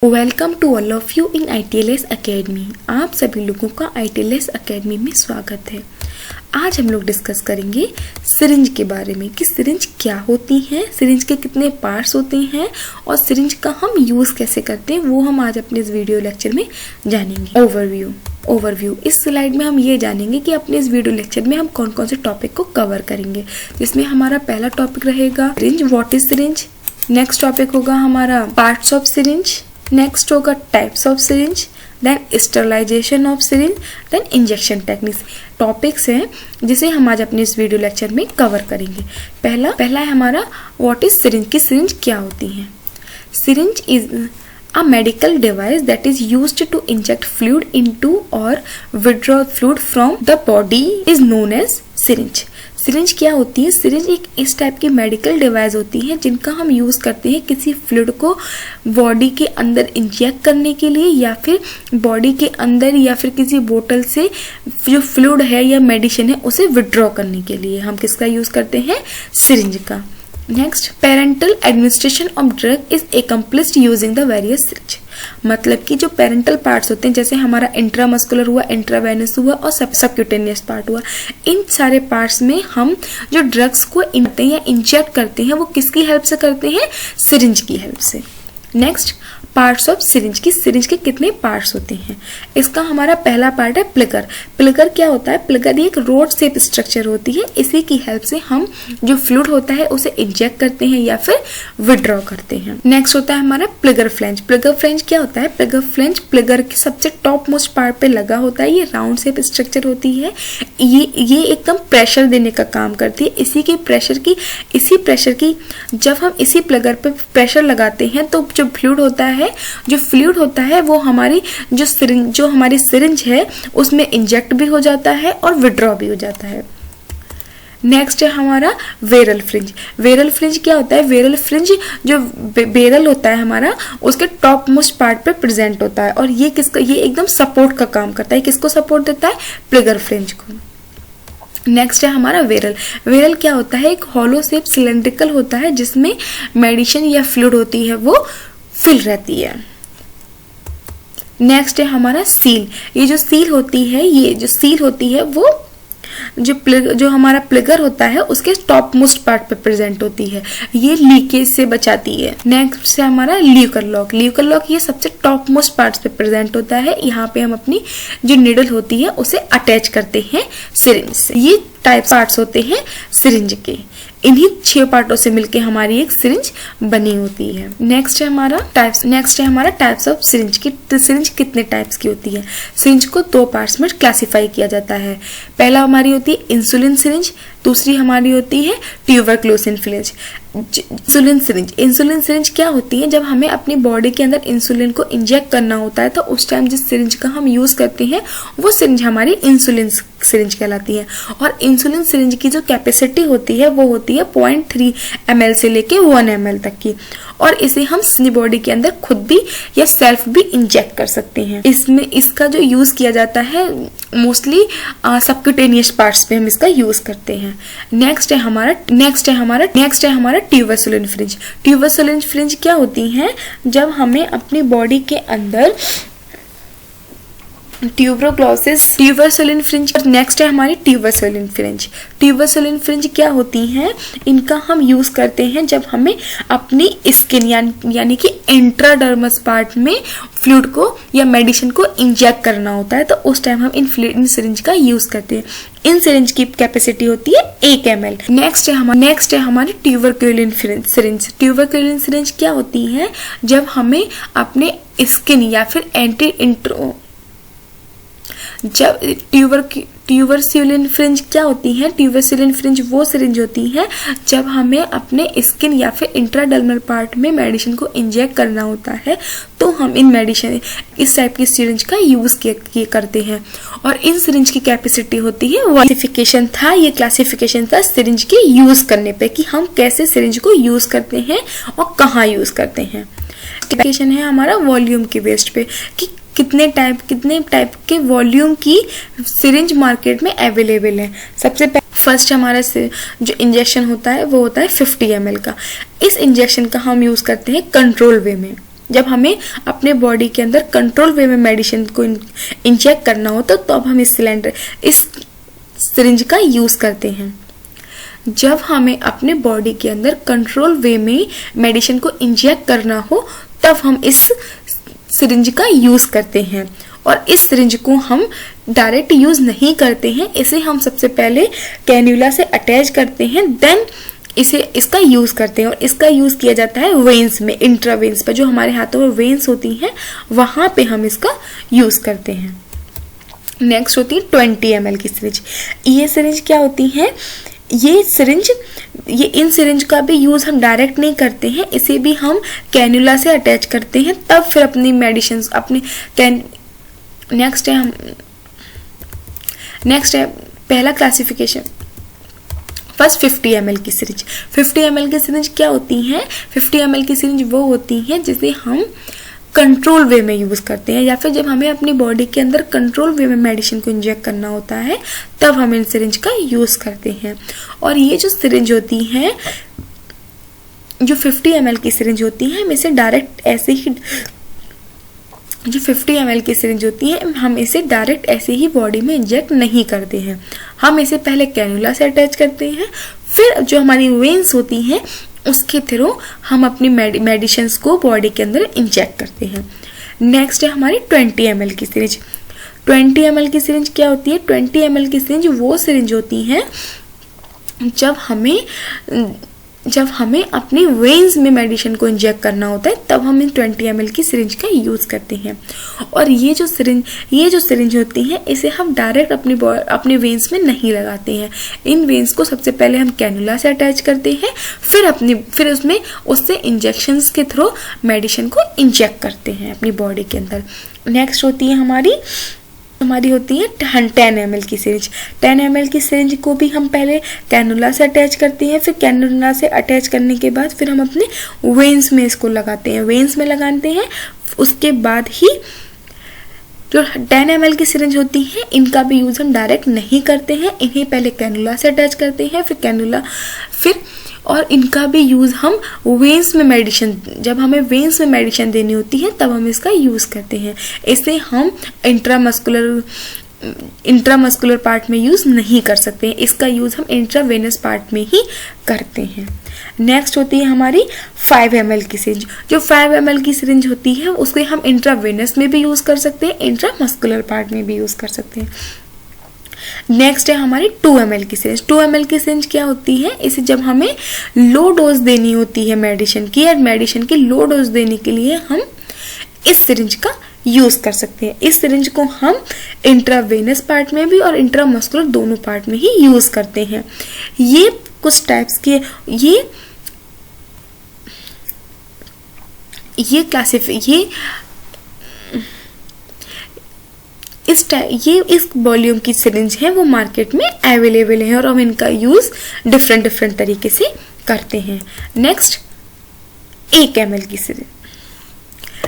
Welcome to all of you in ITLS academy. आप सभी लोगों का ITLS अकेडमी में स्वागत है। आज हम लोग डिस्कस करेंगे सिरिंज के बारे में कि सिरिंज क्या होती हैं, सिरिंज के कितने पार्ट्स होते हैं और सिरिंज का हम यूज़ कैसे करते हैं, वो हम आज अपने इस वीडियो लेक्चर में जानेंगे। ओवरव्यू इस स्लाइड में हम ये जानेंगे कि अपने इस वीडियो लेक्चर में हम कौन कौन से टॉपिक को कवर करेंगे, जिसमें हमारा पहला टॉपिक रहेगा syringe, what is syringe. Next topic होगा हमारा पार्ट्स ऑफ सिरिंज। नेक्स्ट होगा types of syringe, then sterilisation of syringe, then injection techniques. Topics हैं जिसे हम आज अपने इस वीडियो लेक्चर में कवर करेंगे। पहला है हमारा व्हाट इज सिरिंज, की सिरिंज क्या होती है। Syringe is a medical device that is used to inject fluid into or withdraw fluid from the body is known as syringe। Syringe क्या होती है? सिरिंज एक इस टाइप की मेडिकल डिवाइस होती है जिनका हम यूज़ करते हैं किसी फ्लूइड को बॉडी के अंदर इंजेक्ट करने के लिए, या फिर बॉडी के अंदर या फिर किसी बोतल से जो फ्लूइड है या मेडिसिन है उसे विड्रॉ करने के लिए हम किसका यूज़ करते हैं? सिरिंज का। Next, parental administration of drug is accomplished using the various syringe. मतलब कि जो पेरेंटल पार्ट्स होते हैं, जैसे हमारा इंट्रामस्कुलर हुआ, इंट्रावेनस हुआ और सबक्यूटेनियस पार्ट हुआ, इन सारे पार्ट्स में हम जो ड्रग्स को इंजेक्ट करते हैं वो किसकी हेल्प से करते हैं? सिरिंज की हेल्प से। नेक्स्ट, पार्ट्स ऑफ सिरिंज, की सिरिंज के कितने पार्ट्स होते हैं। इसका हमारा पहला पार्ट है प्लगर। प्लगर क्या होता है? प्लगर एक रोड शेप स्ट्रक्चर होती है, इसी की हेल्प से हम जो फ्लूइड होता है उसे इंजेक्ट करते हैं या फिर विड्रॉ करते हैं। नेक्स्ट होता है हमारा प्लगर फ्लेंज। प्लगर फ्लेंज क्या होता है? प्लगर फ्लेंज प्लगर के सबसे टॉप मोस्ट पार्ट पे लगा होता है। ये राउंड शेप स्ट्रक्चर होती है। ये एकदम प्रेशर देने का काम करती है। इसी प्रेशर की जब हम इसी प्लगर पे प्रेशर लगाते हैं तो जो फ्लूइड होता है वो हमारी जो हमारी सिरिंज है उसमें इंजेक्ट भी हो जाता है और विड्रॉ भी हो जाता है। नेक्स्ट है हमारा वेरल फ्रिंज। वेरल फ्रिंज क्या होता है? वेरल फ्रिंज जो बेरल होता है हमारा उसके टॉप मोस्ट पार्ट पे प्रेजेंट होता है और ये एकदम सपोर्ट का काम करता है। किसको सपोर्ट देता है? प्लगर फ्रिंज को। नेक्स्ट है हमारा वेरल। वेरल क्या होता है? एक हॉलो शेप सिलेंड्रिकल होता है जिसमें मेडिसिन या फ्लूइड होती है वो फिल रहती है। नेक्स्ट है हमारा सील। ये जो सील होती है वो जो हमारा प्लगर होता है उसके टॉप मोस्ट पार्ट पे प्रेजेंट होती है। ये लीकेज से बचाती है। नेक्स्ट है हमारा ल्यूकर लॉक। ल्यूकर लॉक ये सबसे टॉप मोस्ट पार्ट पे प्रेजेंट होता है। यहाँ पे हम अपनी जो निडल होती है उसे अटैच करते हैं सिरिंज से। ये टाइप पार्ट्स होते हैं सिरिंज के। इन्हीं 6 पार्टों से मिलके हमारी एक सिरिंज बनी होती है। नेक्स्ट है हमारा टाइप्स ऑफ सिरिंज की। सिरिंज कितने टाइप्स की होती है? सिरिंज को 2 पार्ट्स में क्लासिफाई किया जाता है। पहला हमारी होती है इंसुलिन सिरिंज, दूसरी हमारी होती है ट्यूबरक्लोसिन सिरिंज। इंसुलिन सिरिंज क्या होती है? जब हमें अपनी बॉडी के अंदर इंसुलिन को इंजेक्ट करना होता है तो उस टाइम जिस सिरिंज का हम यूज करते हैं वो सिरिंज हमारी इंसुलिन सिरिंज कहलाती है। और इंसुलिन सिरिंज की जो कैपेसिटी होती है वो होती है 0.3 ml से लेके 1 ml तक की, और इसे हम अपनी बॉडी के अंदर खुद भी या सेल्फ भी इंजेक्ट कर सकते हैं। इसका जो यूज किया जाता है मोस्टली सबक्यूटेनियस पार्ट्स पे हम इसका यूज करते हैं। नेक्स्ट है हमारा ट्यूबरकुलिन फ्रिंज। ट्यूबरकुलिन फ्रिंज क्या होती हैं? जब हमें अपनी बॉडी के अंदर ट्यूबरकुलिन फ्रिंज। नेक्स्ट है हमारी ट्यूबरकुलिन फ्रिंज। ट्यूबरकुलिन फ्रिंज क्या होती हैं? इनका हम यूज करते हैं जब हमें अपनी स्किन यानी कि इंट्राडर्मस पार्ट में फ्लूइड को या मेडिसिन को इंजेक्ट करना होता है, तो उस टाइम हम इन सिरिंज का यूज करते हैं। इन सिरिंज की कैपेसिटी होती है 1 ml। नेक्स्ट है हमारी ट्यूबरकुलिन सिरिंज। ट्यूबरकुलिन सिरिंज क्या होती है? जब हमें अपने स्किन या फिर ट्यूबरकुलिन फ्रिंज क्या होती है? ट्यूबरकुलिन फ्रिंज वो सिरिंज होती है जब हमें अपने स्किन या फिर इंट्राडर्मल पार्ट में मेडिसिन को इंजेक्ट करना होता है, तो हम इस टाइप की सिरिंज का यूज करते हैं। और इन सिरिंज की कैपेसिटी होती है। ये क्लासिफिकेशन था सिरिंज के यूज करने पे कि हम कैसे सिरिंज को यूज करते हैं और कहाँ यूज करते हैं। क्लासिफिकेशन है हमारा वॉल्यूम के बेस्ड पे कि कितने टाइप के वॉल्यूम की सिरिंज मार्केट में अवेलेबल है। सबसे फर्स्ट हमारा जो इंजेक्शन होता है वो होता है 50 ml का। इस इंजेक्शन का हम यूज करते हैं कंट्रोल वे में। जब हमें अपने बॉडी के अंदर कंट्रोल वे में मेडिसिन को इंजेक्ट करना हो तो अब हम इस सिरिंज का यूज करते हैं। जब हमें अपने बॉडी के अंदर कंट्रोल वे में मेडिसिन को इंजेक्ट करना हो तब हम इस सिरिंज का यूज करते हैं। और इस सिरिंज को हम डायरेक्ट यूज नहीं करते हैं, इसे हम सबसे पहले कैन्यूला से अटैच करते हैं, देन इसका यूज करते हैं। और इसका यूज किया जाता है वेन्स में, इंट्रावेन्स पर, जो हमारे हाथों में वेन्स होती हैं वहां पे हम इसका यूज करते हैं। नेक्स्ट होती है 20 ml की सिरिंज। ये सिरिंज क्या होती है? ये इन सिरिंज का भी यूज हम डायरेक्ट नहीं करते हैं, इसे भी हम कैन्यूला से अटैच करते हैं, तब फिर अपनी मेडिसिन नेक्स्ट है पहला क्लासिफिकेशन। फर्स्ट 50 ml की सिरिंज। 50 ml की सिरिंज क्या होती है? 50 ml की सिरिंज वो होती है जिसे हम कंट्रोल वे में यूज करते हैं, या फिर जब हमें अपनी बॉडी के अंदर कंट्रोल वे में मेडिसिन को इंजेक्ट करना होता है तब हम इन सिरिंज का यूज करते हैं। और ये जो सिरिंज होती है, जो 50 ml की सिरिंज होती है, हम इसे डायरेक्ट ऐसे ही, जो 50 ml की सिरिंज होती है हम इसे डायरेक्ट ऐसे ही बॉडी में इंजेक्ट नहीं करते हैं, हम इसे पहले कैन्यूला से अटैच करते हैं, फिर जो हमारी वेन्स होती हैं उसके थ्रू हम अपनी मेडिसिन को बॉडी के अंदर इंजेक्ट करते हैं। नेक्स्ट है हमारी 20 ml की सिरिंज। 20 ml की सिरिंज क्या होती है? 20 ml की सिरिंज वो सिरिंज होती है जब हमें अपनी वेन्स में मेडिसिन को इंजेक्ट करना होता है तब हम इन 20 ml की सिरिंज का यूज करते हैं। और ये जो सिरिंज होती है इसे हम डायरेक्ट अपनी वेन्स में नहीं लगाते हैं, इन वेन्स को सबसे पहले हम कैन्यूला से अटैच करते हैं, फिर उससे इंजेक्शंस के थ्रू मेडिसिन को इंजेक्ट करते हैं अपनी बॉडी के अंदर। नेक्स्ट होती है हमारी होती है 10 ml की सिरिंज। 10 ml की सिरिंज को भी हम पहले कैन्यूला से अटैच करते हैं, फिर कैन्यूला से अटैच करने के बाद फिर हम अपने वेन्स में इसको लगाते हैं, वेन्स में लगाते हैं। उसके बाद ही जो 10 ml की सिरिंज होती है इनका भी यूज हम डायरेक्ट नहीं करते हैं, इन्हें पहले कैन्यूला से अटैच करते हैं, और इनका भी यूज हम वेन्स में मेडिसिन, जब हमें वेन्स में मेडिसिन देनी होती है तब हम इसका यूज करते हैं। इसे हम इंट्रामस्कुलर पार्ट में यूज नहीं कर सकते हैं, इसका यूज हम इंट्रावेनस पार्ट में ही करते हैं। नेक्स्ट होती है हमारी 5 ml की सिरिंज। जो 5 ml की सिरिंज होती है उसको हम इंट्रावेनस में भी यूज कर सकते हैं, इंट्रामस्कुलर पार्ट में भी यूज कर सकते हैं। नेक्स्ट है हमारी 2 ml की सिरिंज। 2 ml की सिरिंज क्या होती है? इसे जब हमें लो डोज देनी होती है मेडिसिन की लो डोज देने के लिए हम इस सिरिंज का यूज कर सकते हैं। इस सिरिंज को हम इंट्रावेनस पार्ट में भी और इंट्रामस्कुलर दोनों पार्ट में ही यूज करते हैं। ये कुछ टाइप्स के इस वॉल्यूम की सिरिंज है वो मार्केट में अवेलेबल है और हम इनका यूज डिफरेंट तरीके से करते हैं। नेक्स्ट 1 ml की सिरिंज।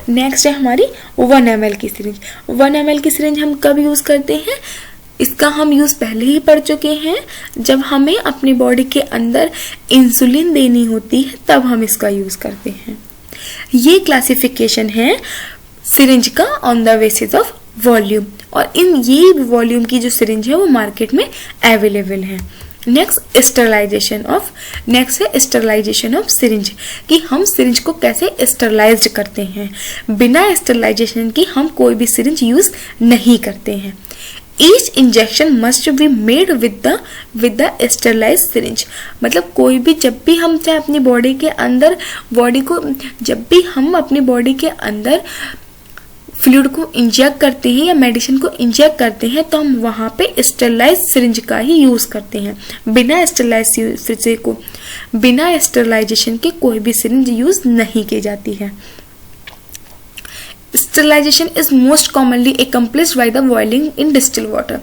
नेक्स्ट है हमारी 1 ml की सिरिंज। 1 ml की सिरिंज हम कब यूज करते हैं? इसका हम यूज पहले ही पढ़ चुके हैं, जब हमें अपनी बॉडी के अंदर इंसुलिन देनी होती है तब हम इसका यूज करते हैं। ये क्लासिफिकेशन है सिरिंज का on the basis of volume, और ये वॉल्यूम की जो सिरिंज है वो मार्केट में अवेलेबल है। नेक्स्ट है स्टरलाइजेशन ऑफ सिरिंज, कि हम सिरिंज को कैसे स्टरलाइज्ड करते हैं। बिना स्टरलाइजेशन की हम कोई भी सिरिंज यूज नहीं करते हैं। Each injection must be made with the sterilised syringe, मतलब कोई भी जब भी हम चाहे अपनी बॉडी के अंदर जब भी हम अपनी बॉडी के अंदर फ्लूइड को इंजेक्ट करते हैं या मेडिसिन को इंजेक्ट करते हैं तो हम वहां पे स्टरलाइज सिरिंज का ही यूज करते हैं। बिना स्टरलाइजेशन के कोई भी सिरिंज यूज नहीं की जाती है। Sterilisation is most commonly accomplished by the boiling in distilled water।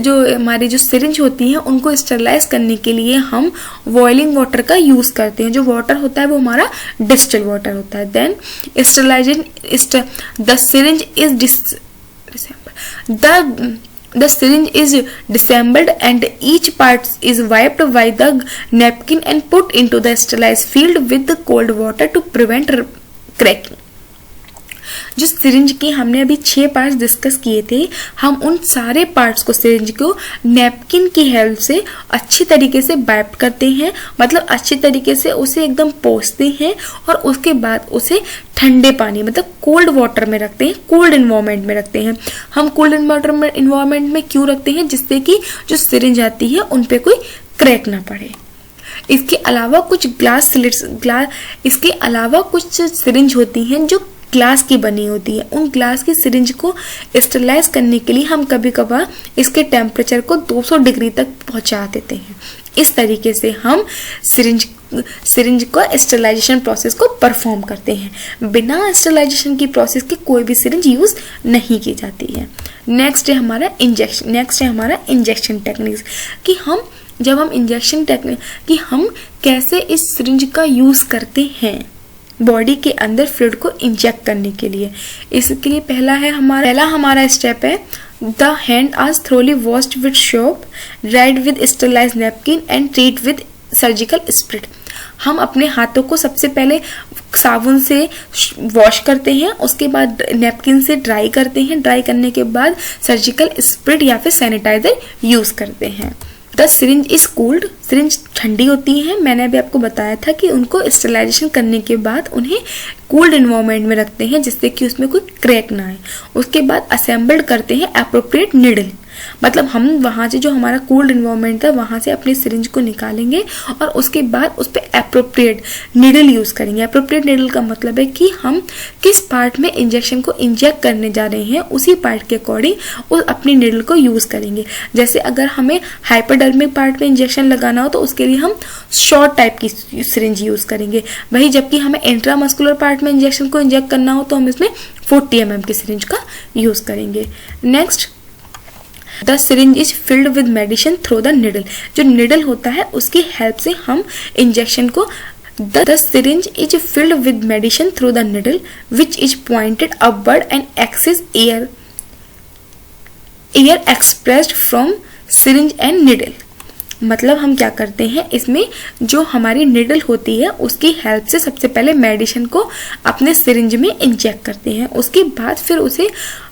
जो हमारी जो सिरिंज होती है उनको स्टरलाइज करने के लिए हम बॉइलिंग वाटर का यूज करते हैं। जो वाटर होता है वो हमारा डिस्टिल वाटर होता है। Then the syringe is disassembled and each part is wiped by the napkin and put into the sterilized field with the cold water to prevent cracking. जो सिरिंज के हमने अभी 6 पार्ट्स डिस्कस किए थे, हम उन सारे पार्ट्स को सिरिंज को नैपकिन की हेल्प से अच्छी तरीके से वाइप करते हैं, मतलब अच्छी तरीके से उसे एकदम पोंछते हैं और उसके बाद उसे ठंडे पानी मतलब कोल्ड वाटर में रखते हैं, कोल्ड इन्वायरमेंट में रखते हैं। हम कोल्ड इन्वायरमेंट में क्यों रखते हैं? जिससे कि जो सिरिंज आती है उन पे कोई क्रैक ना पड़े। इसके अलावा कुछ इसके अलावा कुछ सिरिंज होती हैं जो ग्लास की बनी होती है। उन ग्लास की सिरिंज को स्टरलाइज करने के लिए हम कभी कभार इसके टेम्परेचर को 200 डिग्री तक पहुंचा देते हैं। इस तरीके से हम सिरिंज को स्टरलाइजेशन प्रोसेस को परफॉर्म करते हैं। बिना स्टरलाइजेशन की प्रोसेस के कोई भी सिरिंज यूज नहीं की जाती है। नेक्स्ट है हमारा इंजेक्शन टेक्निक्स कि हम कैसे इस सिरिंज का यूज करते हैं बॉडी के अंदर फ्लूइड को इंजेक्ट करने के लिए। इसके लिए पहला हमारा स्टेप है the hand are thoroughly washed with soap, dried with sterilised napkin and treat with surgical spirit. हम अपने हाथों को सबसे पहले साबुन से वॉश करते हैं, उसके बाद नैपकिन से ड्राई करते हैं, ड्राई करने के बाद सर्जिकल स्प्रिट या फिर सैनिटाइजर यूज करते हैं। The syringe is cooled, syringe ठंडी होती है। मैंने अभी आपको बताया था कि उनको स्टरलाइजेशन करने के बाद उन्हें कूल्ड इन्वायरमेंट में रखते हैं जिससे कि उसमें कोई क्रैक ना आए। उसके बाद असेंबल्ड करते हैं एप्रोप्रिएट निडल, मतलब हम वहां से जो हमारा कूल्ड इन्वायरमेंट था वहां से अपने सिरिंज को निकालेंगे और उसके बाद उस पर एप्रोप्रिएट निडल यूज करेंगे। एप्रोप्रिएट निडल का मतलब है कि हम किस पार्ट में इंजेक्शन को इंजेक्ट करने जा रहे हैं उसी पार्ट के अकॉर्डिंग उस अपनी निडल को यूज करेंगे। जैसे अगर हमें हाइपोडर्मिक पार्ट में इंजेक्शन लगाना हो तो उसके लिए हम शॉर्ट टाइप की सिरिंज यूज करेंगे। वही जबकि हमें इंट्रामस्कुलर पार्ट में इंजेक्शन को इंजेक्ट करना हो तो हम इसमें 40 mm की सिरिंज का यूज करेंगे। Next, the syringe is filled with medicine through the needle. जो निडल होता है उसकी हेल्प से हम इंजेक्शन को the syringe is filled with medicine through the needle which is pointed upward and excess air expressed from syringe and needle. मतलब हम क्या करते हैं, इसमें जो हमारी निडल होती है उसकी हेल्प से सबसे पहले मेडिसिन को अपने सिरिंज में इंजेक्ट करते हैं, उसके बाद फिर उसे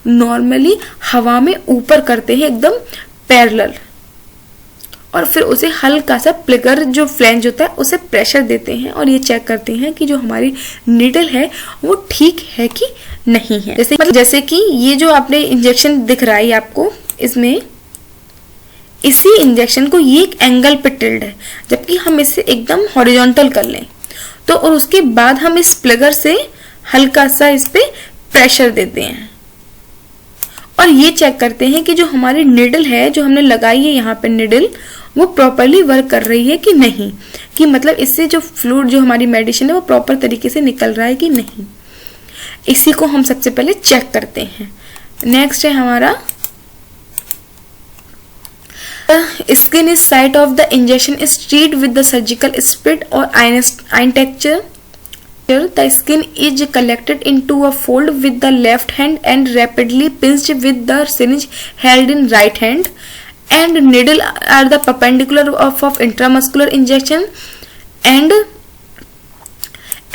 नॉर्मली हवा में ऊपर करते हैं एकदम पैरेलल, और फिर उसे हल्का सा प्लगर जो फ्लैंज होता है उसे प्रेशर देते हैं और ये चेक करते हैं कि जो हमारी निडल है वो ठीक है कि नहीं है। जैसे कि ये जो आपने इंजेक्शन दिख रहा है आपको, इसमें इसी इंजेक्शन को ये एक एंगल पे टिल्ड है, जबकि हम इसे एकदम हॉरिजॉन्टल कर लें तो और उसके बाद हम इस प्लगर से हल्का सा इस पे प्रेशर देते हैं और ये चेक करते हैं कि जो हमारी निडल है जो हमने लगाई है यहाँ पे निडल वो प्रॉपरली वर्क कर रही है कि नहीं, कि मतलब इससे जो फ्लूइड जो हमारी मेडिसिन है वो प्रॉपर तरीके से निकल रहा है कि नहीं। इसी को हम सबसे पहले चेक करते हैं। नेक्स्ट है हमारा skin is site of the injection is treated with the surgical sprit or iron texture. The skin is collected into a fold with the left hand and rapidly pinched with the syringe held in right hand, and needle are the perpendicular of intramuscular injection and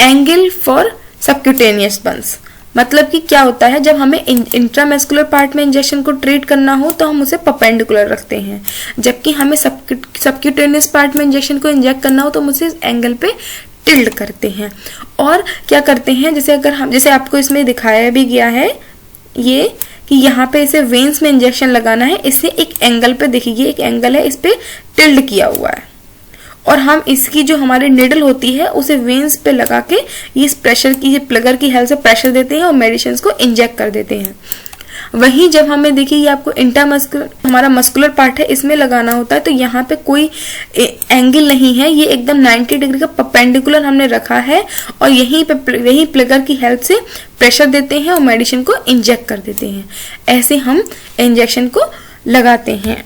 angle for subcutaneous ones. मतलब कि क्या होता है, जब हमें intramuscular part में injection को treat करना हो तो हम उसे परपेंडिकुलर रखते हैं, जबकि हमें सबक्यूटेनियस पार्ट में इंजेक्शन को इंजेक्ट करना हो तो हम उसे एंगल पे टिल्ड करते हैं। और क्या करते हैं, जैसे आपको इसमें दिखाया भी गया है ये कि यहाँ पे इसे वेन्स में इंजेक्शन लगाना है, इसे एक एंगल पे देखिए, एक एंगल है, इस पे टिल्ड किया हुआ है और हम इसकी जो हमारी निडल होती है उसे वेन्स पे लगा के इस प्रेशर की प्लगर की हेल्प से प्रेशर देते हैं और मेडिसिन को इंजेक्ट कर देते हैं। वहीं जब हमें देखिए ये आपको इंट्रामस्कुलर हमारा मस्कुलर पार्ट है इसमें लगाना होता है तो यहाँ पे कोई एंगल नहीं है, ये एकदम 90 डिग्री का परपेंडिकुलर हमने रखा है और यहीं प्लगर की हेल्प से प्रेशर देते हैं और मेडिसिन को इंजेक्ट कर देते हैं। ऐसे हम इंजेक्शन को लगाते हैं।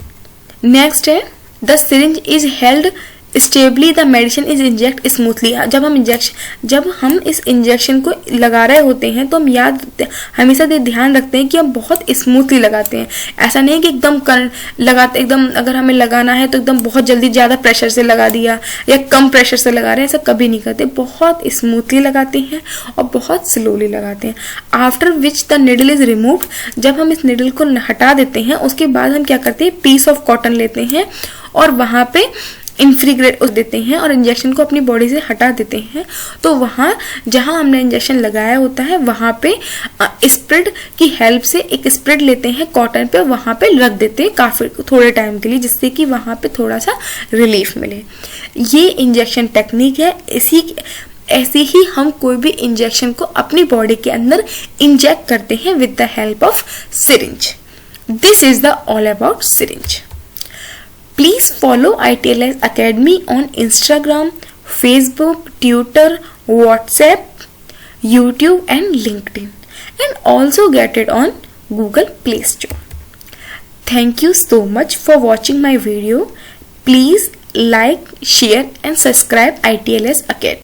नेक्स्ट है the syringe is held stably the medicine is inject smoothly. जब हम इस इंजेक्शन को लगा रहे होते हैं तो हम हमेशा ध्यान रखते हैं कि हम बहुत स्मूथली लगाते हैं। ऐसा नहीं कि एकदम लगाते, एकदम अगर हमें लगाना है तो एकदम बहुत जल्दी ज़्यादा प्रेशर से लगा दिया या कम प्रेशर से लगा रहे हैं, ऐसा कभी नहीं करते। बहुत स्मूथली लगाते हैं और बहुत स्लोली लगाते हैं। After which the needle is removed, जब हम इस निडल को हटा देते हैं उसके बाद हम क्या करते हैं, पीस ऑफ कॉटन लेते हैं और वहाँ पे इंफ्रीग्रेट देते हैं और इंजेक्शन को अपनी बॉडी से हटा देते हैं। तो वहाँ जहाँ हमने इंजेक्शन लगाया होता है वहाँ पे स्प्रेड की हेल्प से एक स्प्रेड लेते हैं कॉटन पे, वहाँ पे रख देते हैं काफ़ी थोड़े टाइम के लिए, जिससे कि वहाँ पे थोड़ा सा रिलीफ मिले। ये इंजेक्शन टेक्निक है। ऐसे ही हम कोई भी इंजेक्शन को अपनी बॉडी के अंदर इंजेक्ट करते हैं with the help of syringe. This is the all about syringe. Please follow ITLS Academy on Instagram, Facebook, Twitter, WhatsApp, YouTube and LinkedIn, and also get it on Google Play Store. Thank you so much for watching my video. Please like, share and subscribe ITLS Academy.